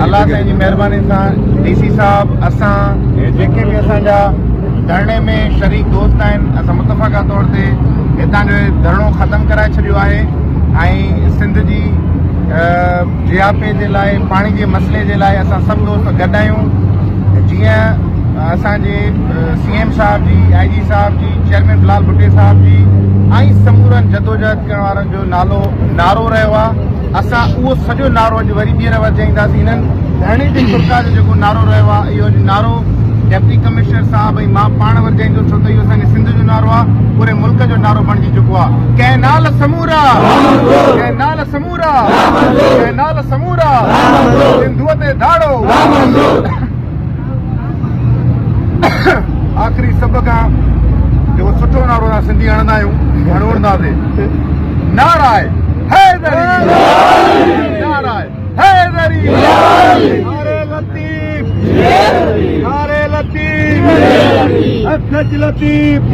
अल्लाह जी मेहरबानी सां DC साहब असां जेके भी असांजा धरणे में शरीक दोस्त आहिनि असां मुतफ़क़ा तौर ते हितां जो धरणो ख़त्म कराए छॾियो आहे ऐं सिंध जी जियापे जे लाइ पाणी जे मसइले जे लाइ असां सभु दोस्त गॾु आहियूं। जीअं असांजे CM साहब जी IG साहब जी चेयरमैन बिलाल भुट्टे साहब जी ऐं समूरनि जदोजहद करण वारनि जो नारो रहियो आहे। असां उहो सॼो नारो अॼु वरी ॿीहर वधाईंदासीं। हिननि धरणे जे सरकार जो जेको नारो रहियो आहे इहो नारो डिप्टी कमिश्नर साहब ऐं मां पाण वधाईंदो छो त इहो असांजे सिंध जो नारो आहे, पूरे मुल्क जो नारो बणिजी चुको आहे। कंहिं नाल समूरा, कंहिं नाल समूरा, कंहिं नाल समूरा, सिंधूअ ते दाड़ो। आख़िरी सभ खां जेको सुठो नारो असां सिंधी हणंदा आहियूं हणंदासीं, नारा आहे हैदरी, नारा आहे हैदरी, नारे लतीफ़, नारे लतीफ़, लतीफ़।